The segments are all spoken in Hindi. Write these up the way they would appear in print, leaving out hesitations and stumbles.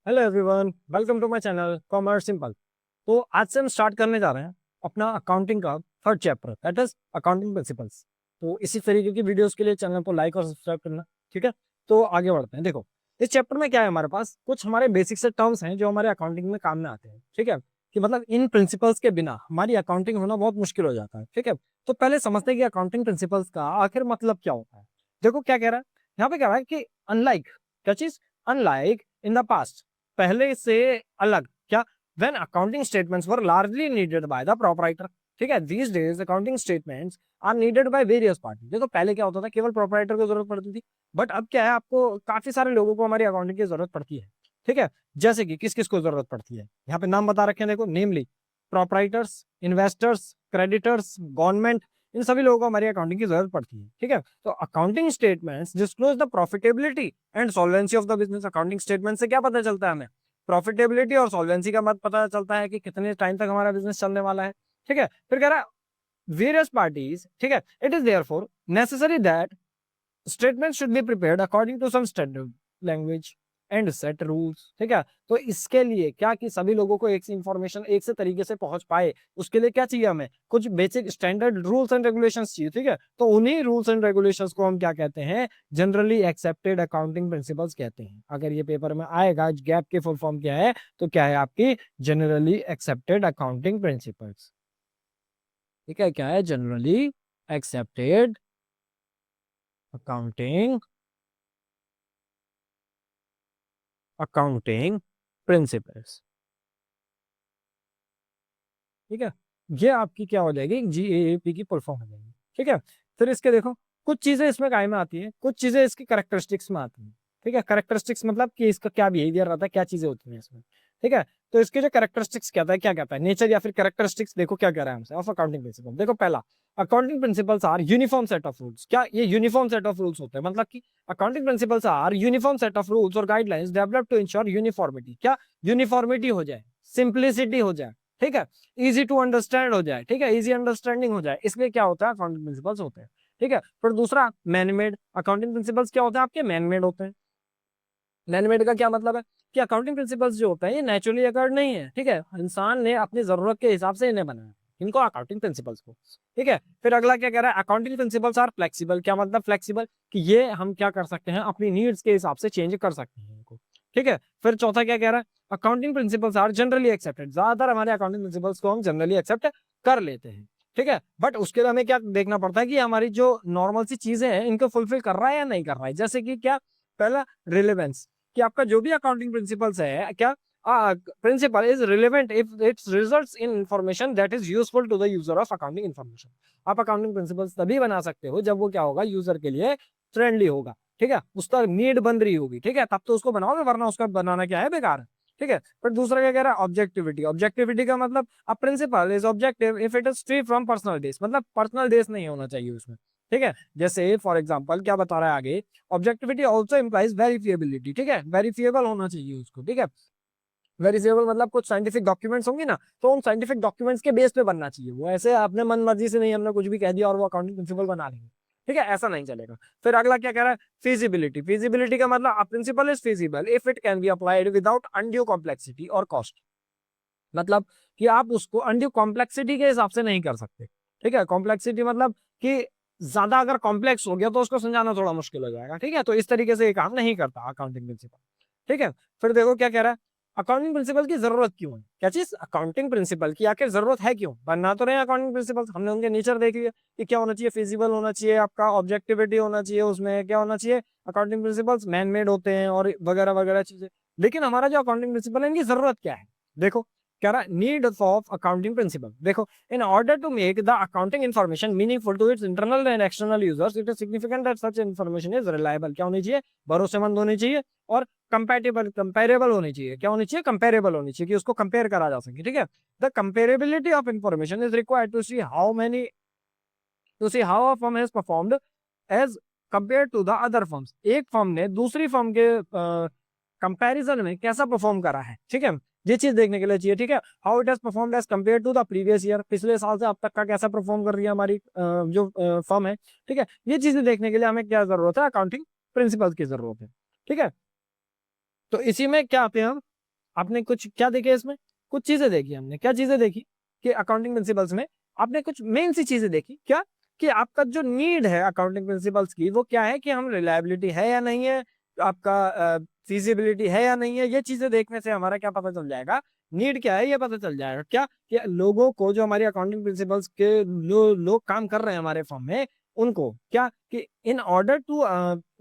Hello everyone, welcome to my channel commerce simple. तो आज से हम स्टार्ट करने जा रहे हैं अपना अकाउंटिंग का third chapter, that is accounting principles. तो इसी तरीके की वीडियोस के लिए चैनल को लाइक और सब्सक्राइब करना। ठीक है, तो आगे बढ़ते हैं। देखो, इस चैप्टर में क्या है, हमारे पास कुछ हमारे बेसिक से टर्म्स हैं जो हमारे अकाउंटिंग में काम में आते हैं। ठीक है, कि मतलब इन प्रिंसिपल्स के बिना हमारी अकाउंटिंग होना बहुत मुश्किल हो जाता है। ठीक है, तो पहले समझते हैं कि अकाउंटिंग प्रिंसिपल्स का आखिर मतलब क्या होता है। देखो क्या कह रहा है, यहाँ पे कह रहा है कि अनलाइक, क्या चीज, अनलाइक इन द पास्ट, पहले से अलग, क्या, when accounting statements were largely needed by the proprietor. ठीक है, these days accounting statements are needed by various party. देखो पहले क्या होता था, केवल प्रोपराइटर को जरूरत पड़ती थी, बट अब क्या है, आपको काफी सारे लोगों को हमारी अकाउंटिंग की जरूरत पड़ती है। ठीक है, जैसे कि किस किस को जरूरत पड़ती है, यहाँ पे नाम बता रखे हैं, देखो, नेमली प्रोपराइटर्स, इन्वेस्टर्स, क्रेडिटर्स, गवर्नमेंट, इन सभी लोगों को हमारी अकाउंटिंग की जरूरत पड़ती है। ठीक है, तो accounting statements disclose the profitability and solvency of the business. Accounting statement से क्या पता चलता है हमें, प्रॉफिटेबिलिटी और सॉल्वेंसी का मत पता चलता है कि कितने टाइम तक हमारा बिजनेस चलने वाला है। ठीक है, फिर कह रहा है वेरियस पार्टीज, ठीक है, it is therefore necessary that statement should be prepared according to some standard language and set rules. ठीक है, तो इसके लिए क्या कि सभी लोगों को एक से इंफॉर्मेशन एक से तरीके से पहुंच पाए, उसके लिए क्या चाहिए, हमें कुछ basic standard rules and regulations चाहिए। ठीक है, तो उन्हीं रूल्स एंड रेगुलेशंस को हम क्या कहते हैं, जनरली एक्सेप्टेड अकाउंटिंग प्रिंसिपल्स कहते हैं। अगर ये पेपर में आएगा, गैप की फुल फॉर्म क्या है, तो क्या है आपकी जनरली एक्सेप्टेड अकाउंटिंग प्रिंसिपल्स। ठीक है, क्या है, generally accepted accounting accounting principles. ठीक है, ये आपकी क्या हो जाएगी, जीएएपी की फुल फॉर्म हो जाएगी। ठीक है, फिर इसके देखो, कुछ चीजें इसमें काय में आती है, कुछ चीजें इसकी करेक्टरिस्टिक्स में आती है। ठीक है, करेक्टरिस्टिक्स मतलब कि इसका क्या बिहेवियर रहता है, क्या चीजें होती हैं इसमें। ठीक है, तो इसके जो करेक्टरिस्टिक्स कहता है, क्या कहता है, नेचर या फिर करेक्टरिस्टिक्स, देखो क्या कह रहा है हमसे ऑफ अकाउंटिंग प्रिंसिपल। देखो पहला, accounting principles are uniform set of rules. क्या ये यूनिफॉर्म सेट ऑफ रूल्स होते हैं, मतलब कि accounting principles are uniform set of rules और guidelines develop to ensure uniformity. क्या, यूनिफॉर्मिटी हो जाए, सिंप्लिसिटी हो जाए, ठीक है, इजी टू अंडरस्टैंड हो जाए। ठीक है, इजी अंडरस्टैंडिंग हो जाए, इसलिए क्या होता है, अकाउंटिंग प्रिंसिपल्स होते हैं। ठीक है, फिर दूसरा मैनमेड, अकाउंटिंग प्रिंसिपल्स क्या होते हैं आपके, मैनमेड होते हैं। मैनमेड का क्या मतलब है कि अकाउंटिंग प्रिंसिपल्स जो होते हैं ये नेचुरली अकर्ड नहीं है। ठीक है, इंसान ने अपनी जरूरत के हिसाब से इन्हें बनाया, इनको अकाउंटिंग प्रिंसिपल्स को। ठीक है, फिर अगला क्या कह रहा है, अकाउंटिंग प्रिंसिपल्स आर फ्लेक्सिबल। क्या मतलब फ्लेक्सिबल, कि ये हम क्या कर सकते हैं, अपनी नीड्स के हिसाब से चेंज कर सकते हैं इनको। ठीक है, फिर चौथा क्या कह रहा है, accounting principles are generally accepted. ज्यादातर हमारे अकाउंटिंग प्रिंसिपल्स को हम जनरली एक्सेप्ट कर लेते हैं। ठीक है, बट उसके लिए हमें क्या देखना पड़ता है कि हमारी जो नॉर्मल सी चीजें हैं इनको फुलफिल कर रहा है या नहीं कर रहा है। जैसे कि क्या, पहला रिलेवेंस, कि आपका जो भी अकाउंटिंग प्रिंसिपल्स है, क्या principle is relevant if it's results in information that is useful to the user of accounting information. आप अकाउंटिंग प्रिंसिपल्स तभी बना सकते हो जब वो क्या होगा, यूजर के लिए फ्रेंडली होगा। ठीक है, उसका नीड बन रही होगी। ठीक है, तब तो उसको बनाओगे, वरना उसका बनाना क्या है, बेकार है। ठीक है, पर दूसरा क्या कह रहा है, ऑब्जेक्टिविटी। ऑब्जेक्टिविटी का मतलब a principle is objective if it is free from personal bias, मतलब पर्सनल बेस नहीं होना चाहिए उसमें। ठीक है, जैसे फॉर एग्जांपल क्या बता रहा है आगे, ऑब्जेक्टिविटी ऑल्सो इम्प्लाइज वेरिफिएबिलिटी। ठीक है, वेरिफिएबल होना चाहिए उसको। ठीक है, वेरिफिएबल मतलब कुछ साइंटिफिक डॉक्यूमेंट्स होंगे ना, तो उन साइंटिफिक डॉक्यूमेंट्स के बेस पे बनना चाहिए। वो ऐसे अपने मन मर्जी से नहीं, हमने कुछ भी कह दिया और वो अकाउंटिंग प्रिंसिपल बना लेंगे। ठीक है, ऐसा नहीं चलेगा। फिर अगला क्या कह रहा है, फिजिबिलिटी। फिजिबिलिटी का मतलब a principle is feasible if it can be applied without undue complexity और कॉस्ट। मतलब कि आप उसको अनड्यू कॉम्प्लेक्सिटी के हिसाब से नहीं कर सकते। ठीक है, कॉम्प्लेक्सिटी मतलब कि ज्यादा अगर कॉम्प्लेक्स हो गया तो उसको समझाना थोड़ा मुश्किल हो जाएगा। ठीक है, तो इस तरीके से ये काम नहीं करता अकाउंटिंग प्रिंसिपल। ठीक है, फिर देखो क्या कह रहा है, अकाउंटिंग प्रिंसिपल की जरूरत क्यों है, क्या चीज, अकाउंटिंग प्रिंसिपल की आखिर जरूरत है क्यों, बनना तो रहे अकाउंटिंग प्रिंसिपल, हमने उनके नेचर देख लिया कि क्या होना चाहिए, फिजिबल होना चाहिए, आपका ऑब्जेक्टिविटी होना चाहिए, उसमें क्या होना चाहिए, अकाउंटिंग प्रिंसिपल्स मैन मेड होते हैं और वगैरह वगैरह चीजें। लेकिन हमारा जो अकाउंटिंग प्रिंसिपल है इनकी जरूरत क्या है, देखो कह रहा है नीड ऑफ अकाउंटिंग प्रिंसिपल। देखो, in order to make the accounting information meaningful to its internal and external users it is significant that such information is reliable. क्या होनी चाहिए, भरोसेमंद होनी चाहिए, और कंपैटिबल, कंपेरेबल होनी चाहिए। क्या होनी चाहिए, कंपेरेबल होनी चाहिए, कि उसको कंपेयर करा जा सके। ठीक है, the comparability of information is required to see how a firm has performed as compare to the other firms. एक फर्म ने दूसरी फर्म के कंपैरिजन में कैसा परफॉर्म करा है। ठीक है, ये चीज देखने के लिए चाहिए। ठीक है, how it has performed as compare to the previous year, पिछले साल से अब तक का कैसा परफॉर्म कर रही है हमारी जो फर्म है। ठीक है, ये चीजें देखने के लिए हमें क्या जरूरत है, अकाउंटिंग प्रिंसिपल्स की जरूरत है। ठीक है, तो इसी में क्या आते हैं हम, आपने कुछ क्या देखे इसमें, कुछ चीजें देखी हमने, क्या चीजें देखी कि अकाउंटिंग प्रिंसिपल्स में आपने कुछ मेन सी चीजें देखी, क्या कि आपका जो नीड है अकाउंटिंग प्रिंसिपल्स की वो क्या है कि हम रिलायबिलिटी है या नहीं है, आपका फिजिबिलिटी है या नहीं है, ये चीजें देखने से हमारा क्या पता चल जाएगा, नीड क्या है ये पता चल जाएगा। क्या कि लोगों को जो हमारी अकाउंटिंग प्रिंसिपल्स के लोग काम कर रहे हैं हमारे फॉर्म में, उनको क्या कि in order to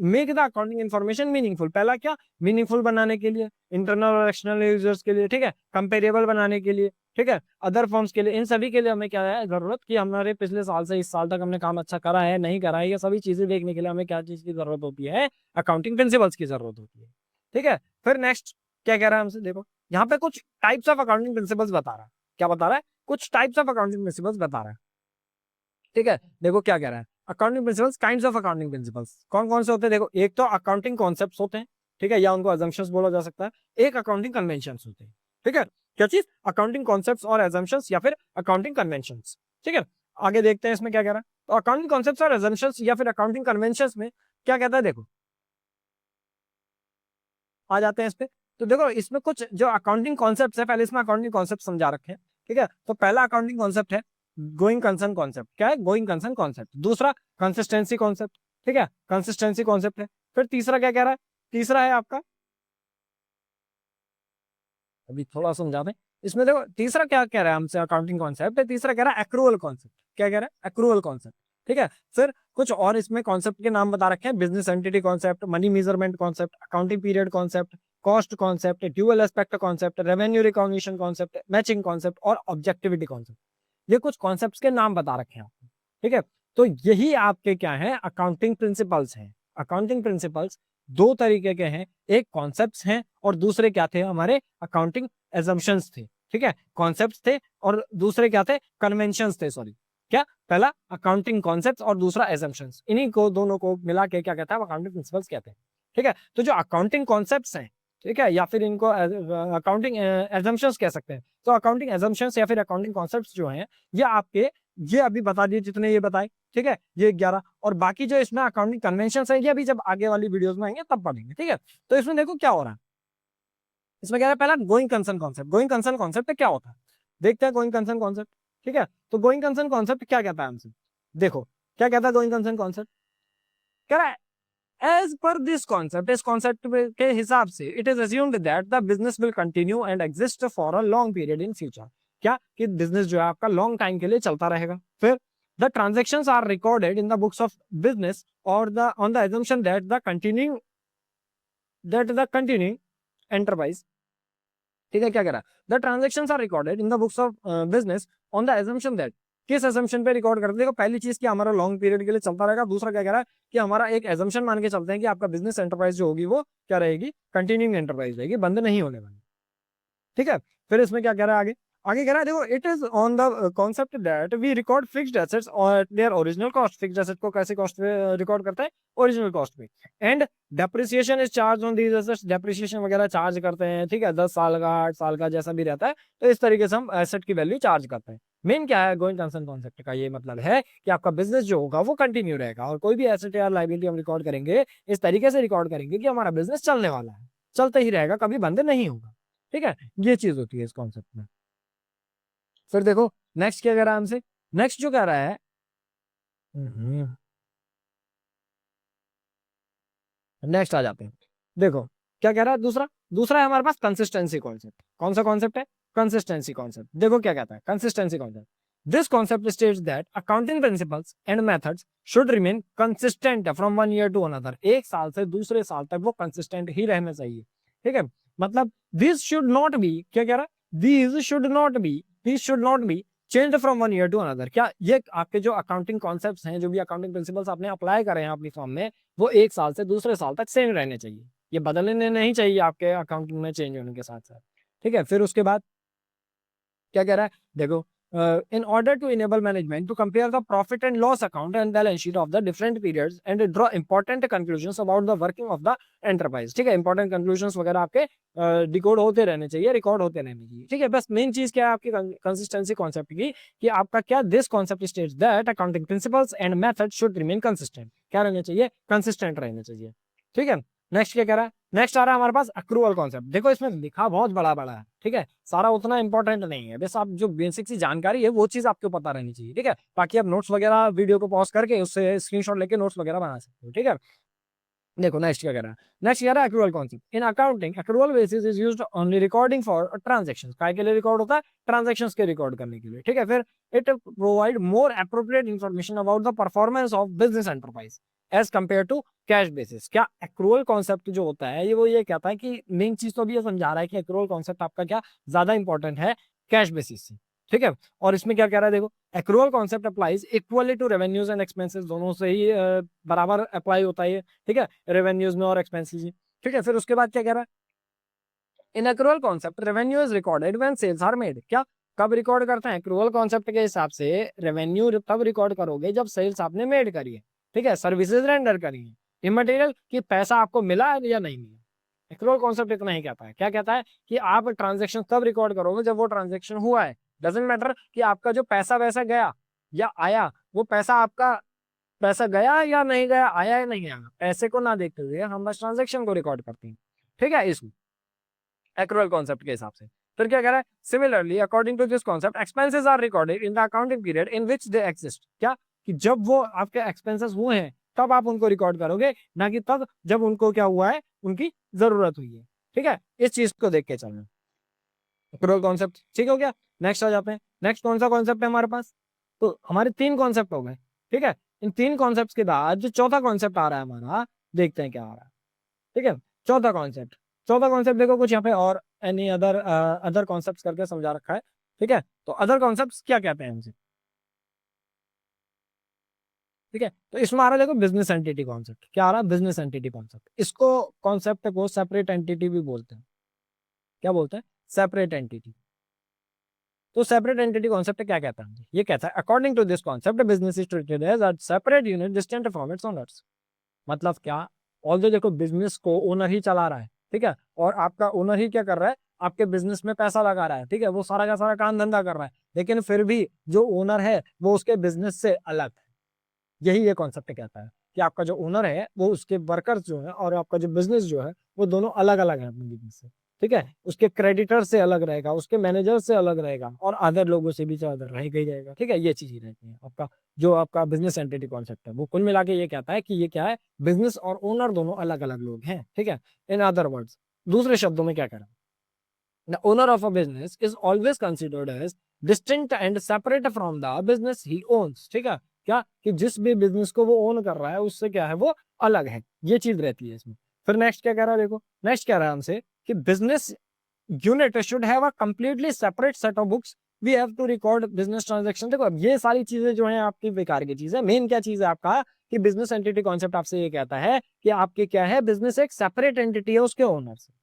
make the accounting information meaningful, पहला क्या मीनिंगफुल बनाने के लिए इंटरनल और एक्सटर्नल यूजर्स के लिए, ठीक है, कंपेरेबल बनाने के लिए, ठीक है, अदर फॉर्म्स के लिए, इन सभी के लिए हमें क्या है जरूरत कि हमारे पिछले साल से इस साल तक हमने काम अच्छा करा है नहीं करा है, ये सभी चीजें देखने के लिए हमें क्या चीज की जरूरत होती है, अकाउंटिंग प्रिंसिपल्स की जरूरत होती है। ठीक है, फिर नेक्स्ट क्या कह रहा है हमसे, देखो यहाँ पे कुछ टाइप्स ऑफ अकाउंटिंग प्रिंसिपल्स बता रहा है, क्या बता रहा है, कुछ टाइप्स ऑफ अकाउंटिंग प्रिंसिपल्स बता रहा है। ठीक है, देखो क्या कह रहा है, accounting principles, kinds of accounting principles कौन कौन से होते हैं, देखो एक तो अकाउंटिंग कॉन्सेप्ट्स होते हैं, ठीक है, या उनको अजम्पशंस बोला जा सकता है, एक अकाउंटिंग कन्वेंशंस होते हैं। ठीक है, क्या चीज, अकाउंटिंग कॉन्सेप्ट्स और अजम्पशंस या फिर अकाउंटिंग कन्वेंशंस। ठीक है, आगे देखते हैं इसमें क्या कह रहा है, तो अकाउंटिंग कॉन्सेप्ट्स और अजम्पशंस या फिर अकाउंटिंग कन्वेंशंस में क्या कहता है, देखो आ जाते हैं इस पे। तो देखो इसमें कुछ जो अकाउंटिंग कॉन्सेप्ट्स है, पहले इसमें अकाउंटिंग कॉन्सेप्ट समझा रखे हैं। ठीक है, तो पहला अकाउंटिंग कॉन्सेप्ट है गोइंग कंसर्न कॉन्सेप्ट, क्या है गोइंग कंसर्न कॉन्सेप्ट, दूसरा कंसिस्टेंसी कॉन्सेप्ट, ठीक है, कंसिस्टेंसी कॉन्सेप्ट है। फिर तीसरा क्या कह रहा है, तीसरा है आपका, अभी थोड़ा समझा दें इसमें, देखो तीसरा क्या कह रहा है हमसे, अकाउंटिंग कॉन्सेप्ट है, तीसरा कह रहा है एक्रूअल कॉन्सेप्ट, क्या कह रहा है, एक्रूअल कॉन्सेप्ट। ठीक है, फिर कुछ और इसमें कॉन्सेप्ट के नाम बता रखे हैं, business entity concept, money measurement concept, accounting period concept, cost concept, dual aspect concept, revenue recognition concept, matching concept और ऑब्जेक्टिविटी कॉन्सेप्ट, ये कुछ कॉन्सेप्ट्स के नाम बता रखे हैं आपको। ठीक है, तो यही आपके क्या है, अकाउंटिंग प्रिंसिपल्स हैं। अकाउंटिंग प्रिंसिपल्स दो तरीके के हैं, एक कॉन्सेप्ट्स हैं और दूसरे क्या थे, हमारे अकाउंटिंग एजम्पशंस थे। ठीक है, कॉन्सेप्ट्स थे और दूसरे क्या थे, कन्वेंशंस थे, सॉरी, क्या, पहला अकाउंटिंग कॉन्सेप्ट्स और दूसरा एजम्पशंस, इन्हीं को दोनों को मिला के क्या कहता है, अकाउंटिंग प्रिंसिपल्स कहते हैं। ठीक है, तो जो अकाउंटिंग कॉन्सेप्ट्स हैं, ठीक है, या फिर इनको अकाउंटिंग एजम्पशंस कह सकते हैं, तो अकाउंटिंग एजम्पशंस या फिर अकाउंटिंग कॉन्सेप्ट्स जो हैं ये आपके, ये अभी बता दिए जितने ये बताए, ठीक है, ये 11, और बाकी जो इसमें अकाउंटिंग कन्वेंशंस है ये अभी जब आगे वाली वीडियोस में आएंगे तब पढ़ेंगे। ठीक है, तो इसमें देखो क्या हो रहा है, इसमें कह रहा है पहला going concern concept, going concern concept क्या होता है, देखते हैं गोइंग कंसर्न कॉन्सेप्ट। ठीक है, तो गोइंग कंसर्न कॉन्सेप्ट क्या कहता है हमसे, देखो क्या कहता है गोइंग कंसर्न कॉन्सेप्ट, कह रहा है एज पर दिस कॉन्सेप्ट, इस कॉन्सेप्ट के हिसाब से it is assumed that the business will continue and exist for a long period in future, क्या कि बिजनेस जो है आपका लॉन्ग टाइम के लिए चलता रहेगा। फिर the transactions are recorded in the books of business और the on the assumption that the continuing enterprise, ठीक है, क्या कह रहा है, the transactions are recorded in the books of business on the assumption that, किस assumption पे रिकॉर्ड करते हैं, देखो पहली चीज कि हमारा लॉन्ग पीरियड के लिए चलता रहेगा, दूसरा क्या कह रहा है कि हमारा एक assumption मान के चलते हैं कि आपका बिजनेस एंटरप्राइज जो होगी वो क्या रहेगी, कंटिन्यूइंग एंटरप्राइज रहेगी, बंद नहीं होने वाली। ठीक है, फिर इसमें क्या कह रहा है आगे, आगे कह रहा है देखो it is on the concept that we record fixed assets और their original cost, fixed asset को कैसे कॉस्ट पे रिकॉर्ड करता है, ओरिजिनल कॉस्ट पे, and depreciation is charge on these assets, depreciation वगैरह चार्ज करते हैं। ठीक है, 10 साल का 8 साल का जैसा भी रहता है, तो इस तरीके से हम एसेट की वैल्यू चार्ज करते हैं। मेन क्या है गोइंग कंसर्न कॉन्सेप्ट का, ये मतलब है कि आपका बिजनेस जो होगा वो कंटिन्यू रहेगा और कोई भी एसेट या लायबिलिटी हम रिकॉर्ड करेंगे इस तरीके से रिकॉर्ड करेंगे कि हमारा बिजनेस चलने वाला है, चलते ही रहेगा, कभी बंद नहीं होगा। ठीक है, ये चीज होती है इस कॉन्सेप्ट में। फिर देखो नेक्स्ट क्या कह रहा है हमसे, नेक्स्ट जो कह रहा है, नेक्स्ट आ जाते हैं, देखो क्या कह रहा है, दूसरा दूसरा है हमारे पास कंसिस्टेंसी कॉन्सेप्ट, कौन सा कॉन्सेप्ट है, कंसिस्टेंसी कॉन्सेप्ट। देखो क्या कहता है consistency concept, this concept states that accounting principles and methods should remain consistent from one year to another, एक साल से दूसरे साल तक वो कंसिस्टेंट ही रहना चाहिए। ठीक है, मतलब दिस शुड नॉट बी, क्या कह रहा है, this should not be change from one year to another, क्या ये आपके जो अकाउंटिंग कॉन्सेप्ट्स हैं, जो भी अकाउंटिंग प्रिंसिपल्स आपने अप्लाई करे हैं अपनी फॉर्म में, वो एक साल से दूसरे साल तक सेम रहने चाहिए, ये बदलने नहीं चाहिए आपके अकाउंटिंग में चेंज होने के साथ साथ। ठीक है, फिर उसके बाद क्या कह रहा है, देखो in order to enable management to compare the profit and loss account and balance sheet of the different periods and draw important conclusions about the working of the enterprise। ठीक है, important conclusions वगैरह आपके डिकोड होते रहने चाहिए, रिकॉर्ड होते रहने चाहिए। ठीक है, बस मेन चीज क्या है आपकी कंसिस्टेंसी कॉन्सेप्ट की, कि आपका क्या, this concept states that accounting principles and method should remain consistent, क्या रहने चाहिए, कंसिस्टेंट रहने चाहिए। ठीक है, नेक्स्ट क्या कह रहा है, नेक्स्ट आ रहा है हमारे पास अक्रूवल कॉन्सेप्ट। देखो इसमें लिखा बहुत बड़ा बड़ा है, ठीक है, सारा उतना इंपॉर्टेंट नहीं है, बस आप जो बेसिक सी जानकारी है वो चीज आपको पता रहनी चाहिए, ठीक है। बाकी आप नोट्स वगैरह वीडियो को पॉज करके उससे स्क्रीनशॉट लेके नोट्स वगैरह बना सकते हो, ठीक है। देखो नेक्स्ट क्या कह रहा है, नेक्स्ट कह रहा है accrual concept. In accounting accrual basis is used only recording for transactions. काय के लिए रिकॉर्ड होता है? ट्रांजैक्शंस के रिकॉर्ड करने के लिए, ठीक है। फिर it provide more appropriate information about the performance of business enterprise as compare to cash basis. क्या एक्रूअल कॉन्सेप्ट जो होता है ये कहता है कि मेन चीज तो अभी ये समझा रहा है कि एक्रूअल कॉन्सेप्ट आपका क्या ज्यादा इंपॉर्टेंट है कैश बेसिस से, ठीक है। और इसमें क्या कह रहा है, देखो accrual concept applies equally to revenues and expenses, दोनों से ही बराबर अप्लाई होता है, ठीक है, रेवेन्यूज में और एक्सपेंसेस में, ठीक है। फिर उसके बाद क्या कह रहा है, in accrual concept revenue is recorded when sales are made. क्या कब रिकॉर्ड करते हैं? एक्रूअल कॉन्सेप्ट के हिसाब से रेवेन्यू तब रिकॉर्ड करोगे जब सेल्स आपने मेड करी है, ठीक है, सर्विसेज रेंडर करी है। इमटेरियल कि पैसा आपको मिला है या नहीं मिला। एक्रूअल कॉन्सेप्ट इतना ही कहता है, क्या कहता है कि आप ट्रांजेक्शन तब रिकॉर्ड करोगे जब वो ट्रांजेक्शन हुआ है। डजेंट मैटर कि आपका जो पैसा वैसा गया या आया, वो पैसा आपका पैसा गया या नहीं गया, आया या नहीं आया, पैसे को ना देखते हुए हम बस ट्रांजेक्शन को रिकॉर्ड करते हैं, ठीक है, इसमें एक्रूअल कॉन्सेप्ट के हिसाब से। फिर क्या कह रहा है, similarly according to this concept expenses are recorded in the accounting period in which they exist. क्या कि जब वो आपके एक्सपेंसेस हुए हैं तब आप उनको रिकॉर्ड करोगे, ना कि तब जब उनको क्या हुआ है, उनकी जरूरत हुई है, ठीक है। इस चीज को देख के चलना। एक्रूअल कॉन्सेप्ट ठीक हो गया। नेक्स्ट आ जाते हैं, नेक्स्ट कौन सा कॉन्सेप्ट है हमारे पास? तो हमारे 3 कॉन्सेप्ट हो गए, ठीक है। इन 3 कॉन्सेप्ट के बाद जो चौथा कॉन्सेप्ट आ रहा है हमारा, देखते हैं क्या आ रहा है, ठीक है। चौथा कॉन्सेप्ट, चौथा कॉन्सेप्ट देखो कुछ यहाँ पे और एनी अदर अदर कॉन्सेप्ट करके समझा रखा है, ठीक है। तो अदर कॉन्सेप्ट क्या कहते हैं हमसे, ठीक है। तो इसमें आ रहा है देखो बिजनेस एंटिटी कॉन्सेप्ट। क्या आ रहा है? Business entity concept. इसको कॉन्सेप्ट को सेपरेट एंटिटी भी बोलते हैं। क्या बोलते हैं? Separate entity. तो सेपरेट एंटिटी कॉन्सेप्ट क्या कहता है? ये कहता है according to this concept business is treated as a separate unit distinct from its owners. मतलब क्या, ऑल्दो देखो बिजनेस को ओनर ही चला रहा है, ठीक है, और आपका ओनर ही क्या कर रहा है, आपके बिजनेस में पैसा लगा रहा है, ठीक है, वो सारा का सारा काम धंधा कर रहा है, लेकिन फिर भी जो ओनर है वो उसके बिजनेस से अलग है। यही ये कॉन्सेप्ट कहता है कि आपका जो ओनर है वो उसके वर्कर्स जो है और आपका जो बिजनेस जो है वो दोनों अलग अलग है अपने बिजनेस से, ठीक है। उसके क्रेडिटर से अलग रहेगा, उसके मैनेजर से अलग रहेगा और अदर लोगों से भी अदर रहेगा ही रहेगा, ठीक है। ये चीजें रहती है आपका जो आपका बिजनेस एंटिटी कॉन्सेप्ट है, वो कुल मिला के ये कहता है कि ये क्या है, बिजनेस और ओनर दोनों अलग अलग लोग हैं, ठीक है। इन अदर वर्ड्स, दूसरे शब्दों में क्या कह रहा है, the owner of a business is always considered as distinct and separate from the business he owns। ठीक है, क्या कि जिस भी बिजनेस को वो ओन कर रहा है उससे क्या है, वो अलग है, ये चीज रहती है इसमें। फिर नेक्स्ट क्या कह रहा है, देखो नेक्स्ट कह रहा है हमसे कि business unit should have a completely separate set of books, we have to record business transaction. देखो अब ये सारी चीजें जो है आपकी बेकार की चीज है, मेन क्या चीज है आपका कि बिजनेस एंटिटी कॉन्सेप्ट आपसे ये कहता है कि आपके क्या है, बिजनेस एक सेपरेट एंटिटी है उसके ओनर से,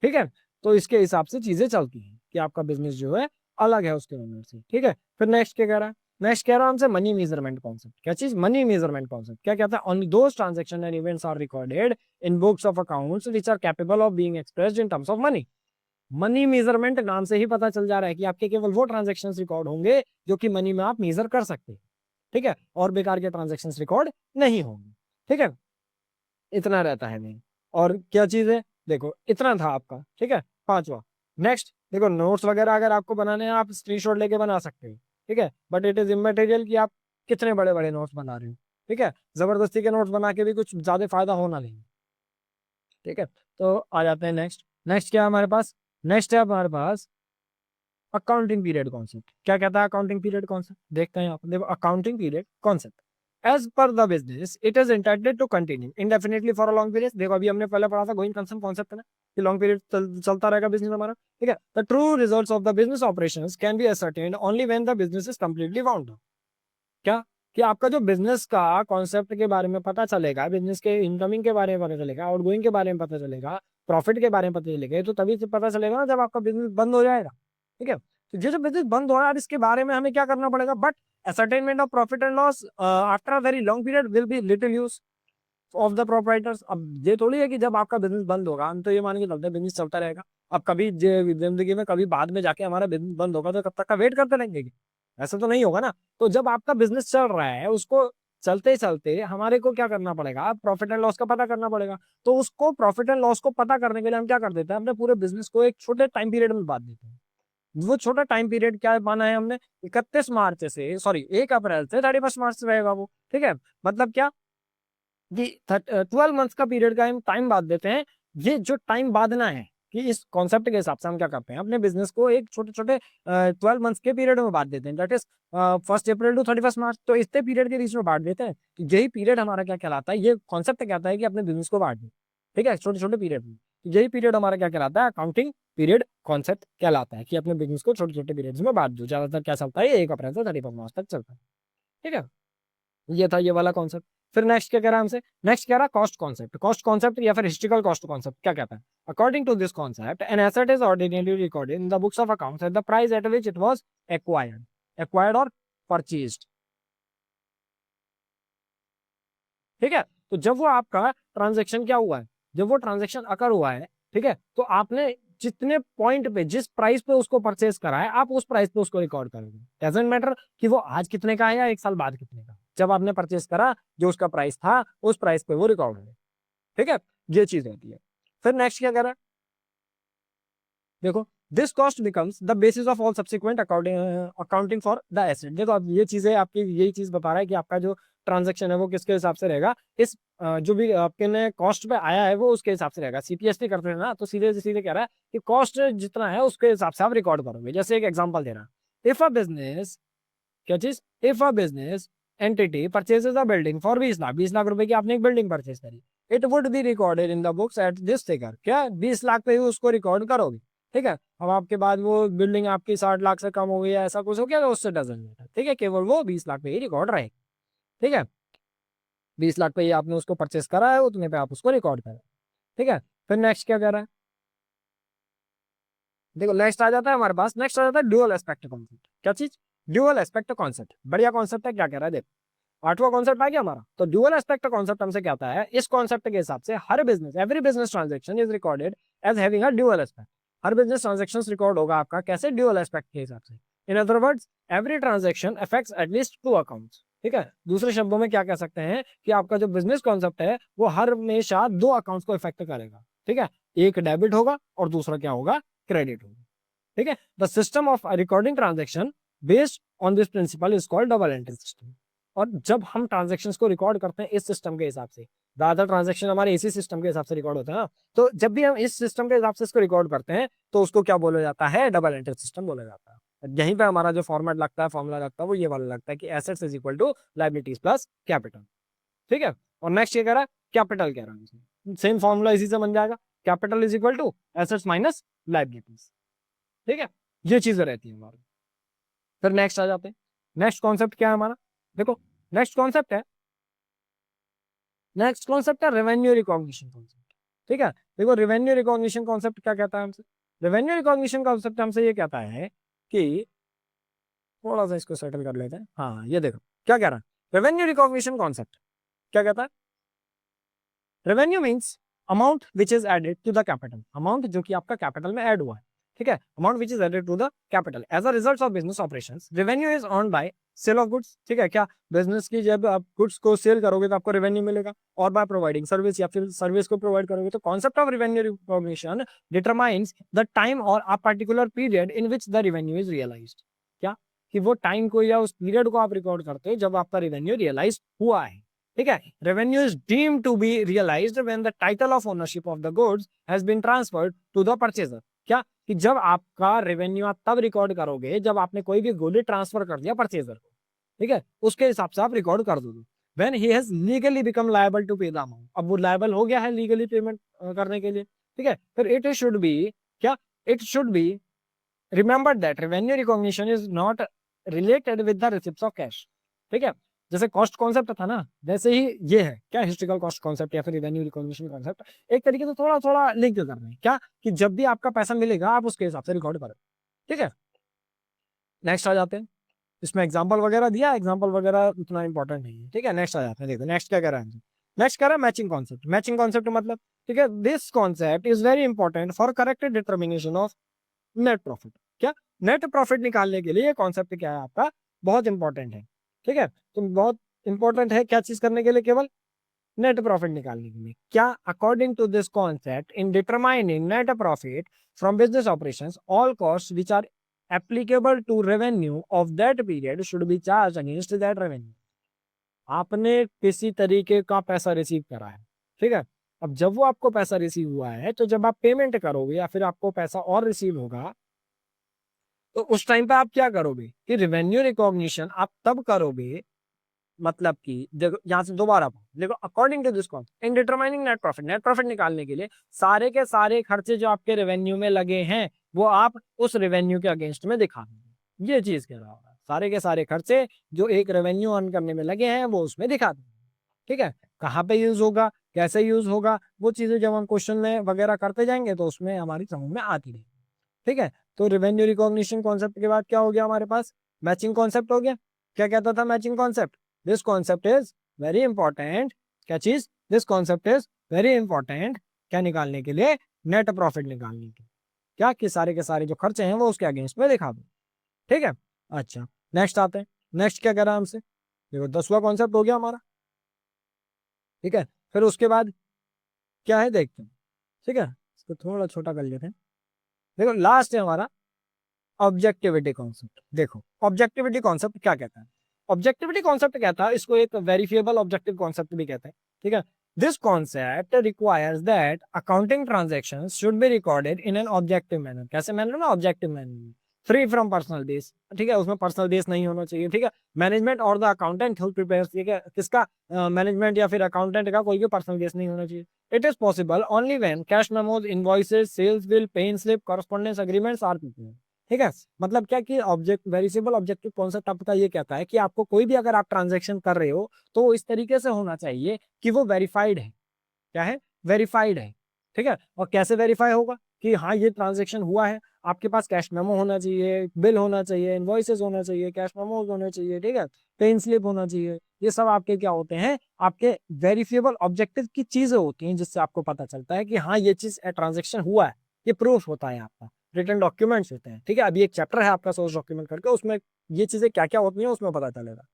ठीक है। तो इसके हिसाब से चीजें चलती हैं कि आपका बिजनेस जो है अलग है उसके ओनर से, ठीक है। फिर नेक्स्ट क्या कह रहा है, नेक्स्ट कह रहा है हमसे मनी मेजरमेंट कॉन्सेप्ट। क्या चीज? Money measurement concept. क्या कहता है, only those transaction and events are recorded in books of accounts which are capable of being expressed in terms of money. Money measurement नाम से ही पता चल जा रहा है कि आपके केवल वो ट्रांजेक्शन रिकॉर्ड होंगे जो कि मनी में आप मेजर कर सकते हैं, ठीक है, और बेकार के ट्रांजेक्शन रिकॉर्ड नहीं होंगे, ठीक है। इतना रहता है नहीं। और क्या चीज है, देखो इतना था आपका, ठीक है, पांचवा। नेक्स्ट देखो नोट्स वगैरह अगर आपको बनाने हैं आप स्क्रीनशॉट लेके बना सकते हो, ठीक है, बट इट इज इमटेरियल कि आप कितने बड़े बड़े नोट्स बना रहे हो, ठीक है। जबरदस्ती के नोट्स बना के भी कुछ ज्यादा फायदा होना नहीं, ठीक है। तो आ जाते हैं नेक्स्ट। नेक्स्ट क्या है हमारे पास, नेक्स्ट है हमारे पास अकाउंटिंग पीरियड कॉन्सेप्ट। क्या कहता है अकाउंटिंग पीरियड कॉन्सेप्ट, देखते हैं यहाँ पर। देखो accounting period concept, as per the business it is entitled to continue indefinitely for a long period. देखो अभी हमने पहले पढ़ा था गोइंग कंसर्न कॉन्सेप्ट है ना, कि लॉन्ग पीरियड चलता रहेगा बिजनेस हमारा, ठीक है। The true results of the business operations can be ascertained only when the business is completely wound. क्या कि आपका जो बिजनेस का कॉन्सेप्ट के बारे में पता चलेगा, बिजनेस के इनकमिंग के बारे में पता चलेगा, आउटगोइंग के बारे में पता चलेगा, प्रॉफिट के बारे में पता चलेगा, तो तभी से पता चलेगा ना जब आपका बिजनेस बंद हो जाएगा, ठीक है। तो ये जो बिजनेस बंद हो रहा है इसके बारे में हमें क्या करना पड़ेगा, but ascertainment of profit and loss after a very long period will be little use of the proprietors। अब ये थोड़ी है कि जब आपका बिजनेस बंद होगा हम तो ये मान के चलते हैं बिजनेस चलता रहेगा, अब कभी जिंदगी में कभी बाद में जाके हमारा बिजनेस बंद होगा तो कब तक का वेट करते रहेंगे? ऐसा तो नहीं होगा ना। तो जब आपका बिजनेस चल रहा है उसको चलते चलते हमारे को क्या करना पड़ेगा, प्रॉफिट एंड लॉस का पता करना पड़ेगा। तो उसको प्रॉफिट एंड लॉस को पता करने के लिए हम क्या कर देते हैं, अपने पूरे बिजनेस को एक छोटे टाइम पीरियड में बांट देते हैं। वो छोटा टाइम पीरियड क्या माना है हमने, 1 अप्रैल से 31 मार्च रहेगा वो, ठीक है। मतलब क्या कि 12 मंथ्स का पीरियड का हम टाइम बांध देते हैं। ये जो टाइम बांधना है कि इस कॉन्सेप्ट के हिसाब से हम क्या करते हैं, अपने बिजनेस को एक छोटे छोटे 12 मंथ्स के पीरियड में बांट देते हैं, दैट इज 1 अप्रैल टू 31 मार्च। तो इतने पीरियड के बीच में बांट देते हैं। तो यही पीरियड हमारा क्या कहलाता है, ये कॉन्सेप्ट कहता है कि अपने बिजनेस को बांट दे, ठीक है, छोटे छोटे पीरियड में। तो यही पीरियड हमारा क्या कहलाता है, अकाउंटिंग पीरियड कॉन्सेप्ट कहलाता है, कि अपने बिजनेस को छोटे छोटे पीरियड्स में बांट दो। ज्यादातर क्या चलता है, 1 अप्रैल से 31 मार्च तक चलता है, ठीक है। ये था ये वाला कॉन्सेप्ट। फिर नेक्स्ट क्या कह रहा है हमसे, नेक्स्ट कह रहा है कॉस्ट कॉन्सेप्ट। कॉस्ट कॉन्सेप्ट या फिर हिस्ट्रिकल कॉस्ट कॉन्सेप्ट क्या कहता है, according to this concept an asset is ordinary recorded in the books of accounts at the price at which it was acquired, acquired और परचेज्ड, ठीक है। तो जब वो आपका ट्रांजेक्शन क्या हुआ है, जब वो ट्रांजेक्शन अकर हुआ है, ठीक है, तो आपने जितने पॉइंट पे, जिस प्राइस पे उसको परचेज करा है, आप उस प्राइस पे उसको रिकॉर्ड करोगे। डजंट मैटर कि वो आज कितने का है या 1 साल बाद कितने का, जब आपने परचेज करा जो उसका प्राइस था, उस प्राइस पे वो रिकॉर्ड हो, ठीक है। ये चीज होती है। फिर नेक्स्ट क्या करा, देखो, this cost becomes the basis of all subsequent accounting for the asset. देखो अब ये चीजें आपकी, यही चीज बता रहा है कि आपका जो ट्रांजेक्शन है वो किसके हिसाब से रहेगा, इस जो भी आपके ने कॉस्ट पे आया है वो उसके हिसाब से रहेगा। सीपीएसटी करते हैं ना, तो सीधे सीधे कह रहा है कि कॉस्ट जितना है उसके हिसाब से आप रिकॉर्ड करोगे। जैसे एक एग्जांपल दे रहा है, इफ अ बिजनेस, क्या चीज, if a business entity purchases a building for 20 lakh, 20 lakh रुपए की आपने एक बिल्डिंग परचेज करी, it would be recorded in the books at this figure. क्या 20 लाख पे ही उसको रिकॉर्ड करोगे, ठीक है। अब आपके बाद वो बिल्डिंग आपकी 60 लाख से कम हो गई है, ऐसा कुछ हो गया, तो उससे डजन मैटर, ठीक है, केवल वो 20 लाख पे ही रिकॉर्ड रहेगा, ठीक है। 20 लाख पे ही आपने उसको परचेस करा है, उतने पे आप उसको रिकॉर्ड करें, ठीक है। फिर नेक्स्ट क्या कह रहा है, देखो नेक्स्ट आ जाता है हमारे पास, नेक्स्ट आ जाता है ड्यूअल एस्पेक्ट कॉन्सेप्ट। क्या चीज, ड्यूअल एस्पेक्ट कॉन्सेप्ट, बढ़िया कॉन्सेप्ट है। क्या कह रहा है, देखो 8वां कॉन्सेप्ट आ गया हमारा। तो ड्यूअल एस्पेक्ट कॉन्सेप्ट हमसे कहता है, इस कॉन्सेप्ट के हिसाब से हर business, every business transaction is recorded as having a dual aspect. हर बिजनेस ट्रांजैक्शन रिकॉर्ड होगा आपका कैसे, ड्यूअल एस्पेक्ट के हिसाब से। In other words, every transaction affects at least 2 accounts, ठीक है। दूसरे शब्दों में क्या कह सकते हैं कि आपका जो बिजनेस कॉन्सेप्ट है वो हर हमेशा 2 अकाउंट्स को इफेक्ट करेगा, ठीक है। एक डेबिट होगा और दूसरा क्या होगा, क्रेडिट होगा, ठीक है। The system of recording transaction based on this principle is called double entry system. और जब हम ट्रांजेक्शन्स को रिकॉर्ड करते हैं इस सिस्टम के हिसाब से, ज्यादातर ट्रांजेक्शन हमारे इसी सिस्टम के हिसाब से रिकॉर्ड होता है ना, तो जब भी हम इस सिस्टम के हिसाब से इसको रिकॉर्ड करते हैं तो उसको क्या बोला जाता है, डबल एंट्री सिस्टम बोला जाता है। यहीं पे हमारा जो फॉर्मेट लगता है, फॉर्मूला लगता है, वो ये वाला लगता है कि assets is equal to liabilities plus capital, ठीक है। और नेक्स्ट ये कह रहा है कैपिटल, कह रहा है सेम फॉर्मूला इसी से बन जाएगा, capital is equal to assets minus liabilities, ठीक है। ये चीजें रहती है हमारी। फिर नेक्स्ट आ जाते हैं, नेक्स्ट कॉन्सेप्ट क्या है हमारा, देखो नेक्स्ट कॉन्सेप्ट है, नेक्स्ट कॉन्सेप्ट है रेवेन्यू रिकॉग्निशन कॉन्सेप्ट, ठीक है। देखो रेवेन्यू रिकॉग्निशन कॉन्सेप्ट क्या कहता है हमसे, रेवेन्यू रिकॉग्निशन कॉन्सेप्ट हमसे ये कहता है कि, थोड़ा सा इसको सेटल कर लेते हैं, हाँ ये देखो क्या कह रहा है, रेवेन्यू रिकॉग्निशन कॉन्सेप्ट क्या कहता है, revenue means amount which is added to the capital, amount जो कि आपका कैपिटल में ऐड हुआ है, ठीक है, amount which is added to the capital as a result of business operations. Revenue is earned by sale of goods, ठीक है। क्या बिजनेस की जब आप गुड्स को सेल करोगे तो आपको रेवेन्यू मिलेगा, और बाय प्रोवाइडिंग सर्विस, या फिर सर्विस को प्रोवाइड करोगे। तो concept of revenue recognition determines the time और a particular period in which the revenue is realised. क्या कि वो टाइम को या उस पीरियड को आप रिकॉर्ड करते हो जब आपका रेवेन्यू रियलाइज हुआ है, ठीक है। Revenue is deemed to be realised when the title of ownership of the goods has been transferred to the purchaser. क्या कि जब आपका रेवेन्यू आप तब रिकॉर्ड करोगे जब आपने कोई भी गुड ट्रांसफर कर दिया परचेजर को, ठीक है, उसके हिसाब से आप रिकॉर्ड कर दोगे। When he has legally become liable to pay the amount, अब वो लायबल हो गया है लीगली पेमेंट करने के लिए, ठीक है। फिर इट शुड बी, क्या, it should be remember that revenue recognition is not related with the receipts of cash, ठीक है। जैसे कॉस्ट कॉन्सेप्ट था ना, वैसे ही ये है क्या, हिस्ट्रिकल कॉस्ट कॉन्सेप्ट या फिर रेवेन्यू रिकॉग्निशन कॉन्सेप्ट, एक तरीके से थोड़ा थोड़ा लिंक कर रहे हैं। क्या कि जब भी आपका पैसा मिलेगा आप उसके हिसाब से रिकॉर्ड करो, ठीक है। नेक्स्ट आ जाते हैं, इसमें एग्जांपल वगैरह दिया, एग्जांपल वगैरह उतना इंपॉर्टेंट नहीं है, ठीक है। नेक्स्ट आ जाते हैं, देखो नेक्स्ट क्या कह रहा है, नेक्स्ट कह रहा है मैचिंग कॉन्सेप्ट। मैचिंग कॉन्सेप्ट मतलब, ठीक है, this concept is very important for correct determination of net profit. क्या, नेट प्रॉफिट निकालने के लिए ये कॉन्सेप्ट क्या है आपका, बहुत इंपॉर्टेंट है, ठीक है। तो बहुत इंपॉर्टेंट है क्या चीज करने के लिए? केवल नेट प्रॉफिट निकालने के लिए। क्या? According to this concept in determining net profit from business operations all cost which are applicable to revenue of that period should be charge against that revenue. आपने किसी तरीके का पैसा रिसीव करा है, ठीक है। अब जब वो आपको पैसा रिसीव हुआ है, तो जब आप पेमेंट करोगे या फिर आपको पैसा और रिसीव होगा, तो उस टाइम पे आप क्या करोगे कि रेवेन्यू रिकॉग्निशन आप तब करोगे। मतलब कि देखो यहाँ से दोबारा देखो, according to this concept in determining net profit निकालने के लिए सारे के सारे खर्चे जो आपके रेवेन्यू में लगे हैं वो आप उस रेवेन्यू के अगेंस्ट में दिखा देंगे। ये चीज कह रहा होगा, सारे के सारे खर्चे जो एक रेवेन्यू अर्न करने में लगे हैं वो उसमें दिखा देंगे। ठीक है, कहाँ पे यूज होगा, कैसे यूज होगा, वो चीजें जब हम क्वेश्चन में वगैरह करते जाएंगे तो उसमें हमारी समझ में आती रहेगी। ठीक है, तो रेवेन्यू रिकॉग्निशन कॉन्सेप्ट के बाद क्या हो गया हमारे पास? मैचिंग कॉन्सेप्ट हो गया। क्या कहता था matching concept? This concept is very important. क्या चीज? This concept is very important. क्या निकालने के लिए? नेट प्रॉफिट निकालने के लिए। क्या कि सारे के सारे जो खर्चे हैं वो उसके अगेंस्ट में दिखा दो। ठीक है, अच्छा नेक्स्ट आते हैं। नेक्स्ट क्या कह रहा है हमसे? देखो 10वां कॉन्सेप्ट हो गया हमारा। ठीक है, फिर उसके बाद क्या है देखते हैं। ठीक है, इसको थोड़ा छोटा कर लेते हैं। देखो लास्ट है हमारा ऑब्जेक्टिविटी कॉन्सेप्ट। देखो ऑब्जेक्टिविटी कॉन्सेप्ट क्या कहता है? ऑब्जेक्टिविटी कॉन्सेप्ट कहता है, इसको एक वेरिफिएबल ऑब्जेक्टिव कॉन्सेप्ट भी कहते हैं। ठीक है, this concept requires that accounting transactions should be recorded in an objective manner. कैसे मैनर में? Objective manner, free from personal base. ठीक है, उसमें पर्सनल बेस नहीं होना चाहिए। ठीक है, मैनेजमेंट और द अकाउंटेंट हु प्रिपेयर्स। ठीक है, किसका? मैनेजमेंट या फिर अकाउंटेंट का कोई भी पर्सनल बेस नहीं होना चाहिए। It is possible only when cash memos, invoices, sales bill, pay slip, correspondence agreements are prepared. ठीक है, मतलब क्या कि ऑब्जेक्ट वेरिएबल ऑब्जेक्टिव कॉन्सेप्ट आपका ये कहता है कि आपको कोई भी अगर आप ट्रांजैक्शन कर रहे हो तो वो इस तरीके से होना चाहिए कि वो वेरीफाइड है। क्या है? वेरीफाइड है। ठीक है, और कैसे वेरीफाई होगा कि हाँ ये ट्रांजैक्शन हुआ है? आपके पास कैश मेमो होना चाहिए, बिल होना चाहिए, इनवॉइसेस होना चाहिए, कैश मेमोज होने चाहिए। ठीक है, पे स्लिप होना चाहिए। ये सब आपके क्या होते हैं? आपके वेरिफिएबल ऑब्जेक्टिव की चीजें होती हैं जिससे आपको पता चलता है कि हाँ ये चीज ट्रांजेक्शन हुआ है। ये प्रूफ होता है आपका, रिटर्न डॉक्यूमेंट्स होते हैं। ठीक है, अभी एक चैप्टर है आपका सोर्स डॉक्यूमेंट करके, उसमें ये चीजें क्या क्या होती हैं उसमें पता चलेगा।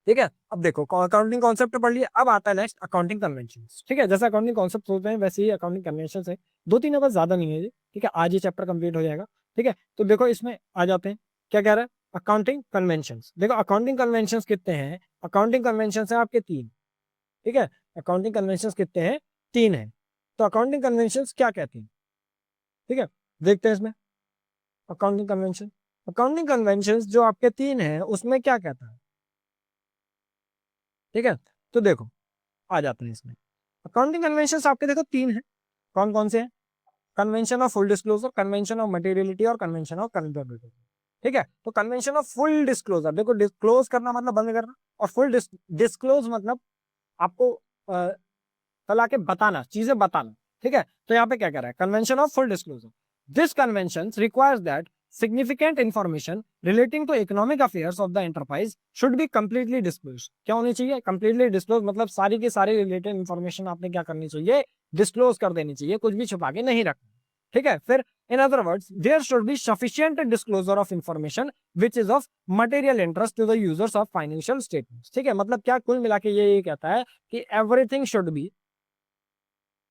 ठीक है, अब देखो अकाउंटिंग कॉन्सेप्ट पढ़ लिया, अब आता है नेक्स्ट अकाउंटिंग कन्वेंशन। ठीक है, जैसे अकाउंटिंग कॉन्सेप्ट होते हैं वैसे ही अकाउंटिंग कन्वेंशन है। 2-3 है बस, ज्यादा नहीं है ये। ठीक है, आज ये चैप्टर कंप्लीट हो जाएगा। ठीक है, तो देखो इसमें आ जाते हैं। क्या कह रहा है? Accounting convention. देखो अकाउंटिंग कन्वेंशन कितने हैं? अकाउंटिंग कन्वेंशन है आपके 3। ठीक है, अकाउंटिंग कन्वेंशन कितने हैं? 3 है। तो अकाउंटिंग कन्वेंशन क्या कहते हैं? ठीक है, देखते हैं इसमें अकाउंटिंग कन्वेंशन। अकाउंटिंग कन्वेंशन जो आपके 3 है उसमें क्या कहता है? ठीक है, तो देखो आ जाते हैं इसमें। अकाउंटिंग कन्वेंशन आपके देखो 3 है। कौन कौन से हैं? Convention of full disclosure, convention of materiality और कन्वेंशन ऑफ कंपेबिलिटी। ठीक है, तो कन्वेंशन ऑफ फुल डिस्क्लोजर, देखो डिस्क्लोज करना मतलब बंद करना, और फुल डिस्क्लोज मतलब आपको कल आके बताना, चीजें बताना। ठीक है, तो यहाँ पे क्या कह रहा है? Convention of full disclosure, this convention requires that significant information relating to economic affairs of the enterprise should be completely disclosed। क्या होनी चाहिए? completely disclosed, मतलब सारी की सारी रिलेटेड इंफॉर्मेशन आपने क्या करनी चाहिए? डिस्क्लोज कर देनी चाहिए, कुछ भी छुपा के नहीं रखना। ठीक है, फिर in other words there should be sufficient disclosure of information which is of material interest to the users of financial statements. ठीक है, मतलब क्या कुल मिला के ये कहता है कि एवरीथिंग शुड बी,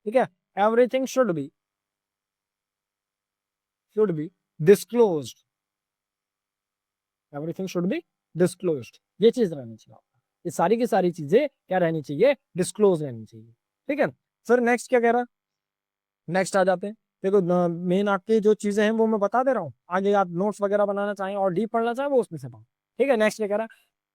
ठीक है, everything should be disclosed, everything should be disclosed. ये चीज रहनी चाहिए, ये सारी की सारी चीजें क्या रहनी चाहिए? डिस्क्लोज रहनी चाहिए। ठीक है, सर नेक्स्ट क्या कह रहा है? नेक्स्ट आ जाते हैं। देखो मेन आपकी जो चीजें हैं वो मैं बता दे रहा हूँ, आगे आप नोट्स वगैरह बनाना चाहें और डीप पढ़ना चाहें वो उसमें से पाओ। ठीक है, नेक्स्ट क्या कह रहा है?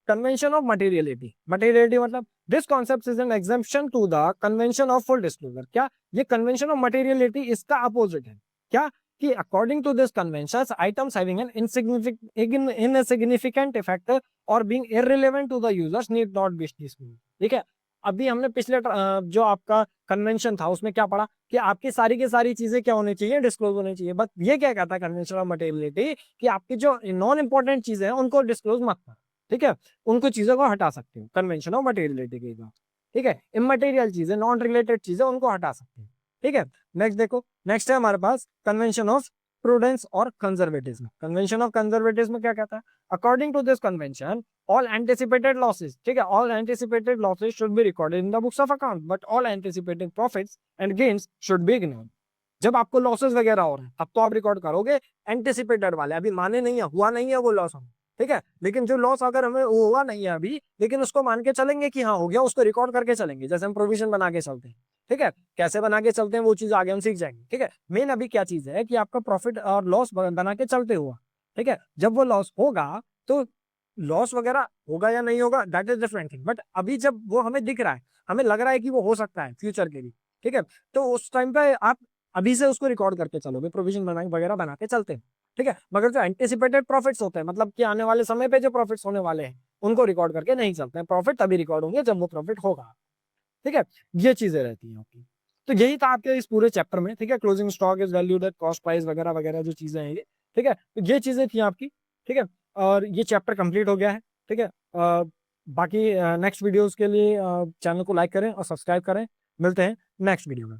Convention of materiality. मटेरियलिटी मतलब this concept is an exemption to the convention of full disclosure. क्या? ये कन्वेंशन ऑफ मटेरियलिटी इसका अपोजिट है। क्या? कि according to this convention items having an insignificant effect और being irrelevant to the users need not be disclosed. ठीक है, अभी हमने पिछले जो आपका कन्वेंशन था उसमें क्या पढ़ा कि आपकी सारी की सारी चीजें क्या होनी चाहिए? डिस्क्लोज होनी चाहिए। बट ये क्या कहता है कन्वेंशन ऑफ मटेरियलिटी कि आपकी जो नॉन इंपॉर्टेंट चीजें हैं उनको डिस्क्लोज मत कर। ठीक है, उनको चीजों को हटा सकते हो कन्वेंशन ऑफ मटेरियलिटी के बाद। ठीक है, इमटेरियल चीजें, नॉन रिलेटेड चीजें उनको हटा सकते हैं। ठीक है, नेक्स्ट देखो, नेक्स्ट है हमारे पास कन्वेंशन ऑफ प्रूडेंस और कंजर्वेटिज्म। कन्वेंशन ऑफ कंजर्वेटिज्म क्या कहता है? According to this convention all anticipated losses, ठीक है, all anticipated losses should be recorded in the books of account, but all anticipated profits and gains should be ignored। जब आपको लॉसेस वगैरह हो रहे हैं अब तो आप रिकॉर्ड करोगे एंटिसिपेटेड वाले, अभी माने नहीं है, हुआ नहीं है वो लॉस हमें, ठीक है, लेकिन जो लॉस अगर हमें वो हुआ नहीं है अभी, लेकिन उसको मान के चलेंगे कि हाँ हो गया, उसको रिकॉर्ड करके चलेंगे, जैसे हम प्रोविजन बना के चलते हैं, ठीक है, कैसे बना के चलते हैं वो चीज आगे हम सीख जाएंगे, ठीक है। मेन अभी क्या चीज है कि आपका प्रॉफिट और लॉस बना के चलते हुआ, ठीक है, जब वो लॉस होगा तो लॉस वगैरह होगा या नहीं होगा that is different thing, but अभी जब वो हमें दिख रहा है, हमें लग रहा है कि वो हो सकता है फ्यूचर के लिए, ठीक है, तो उस टाइम पे आप अभी से उसको रिकॉर्ड करके चलोगे, प्रोविजन वगैरह बना के चलते हैं, ठीक है। मगर जो एंटिसिपेटेड प्रॉफिट्स होते हैं, मतलब कि आने वाले समय पे जो प्रॉफिट्स होने वाले हैं उनको रिकॉर्ड करके नहीं चलते हैं, प्रॉफिट तभी रिकॉर्ड होंगे जब वो प्रॉफिट होगा, ठीक है। ये चीजें रहती हैं आपकी। तो यही था आपके इस पूरे चैप्टर में, ठीक है, closing stock is valued at cost price वगैरह वगैरह जो चीजें हैं ये, ठीक है, तो ये चीजें थी आपकी, ठीक है, और ये चैप्टर कंप्लीट हो गया है, ठीक है। बाकी नेक्स्ट वीडियोस के लिए चैनल को लाइक करें और सब्सक्राइब करें। मिलते हैं नेक्स्ट वीडियो में।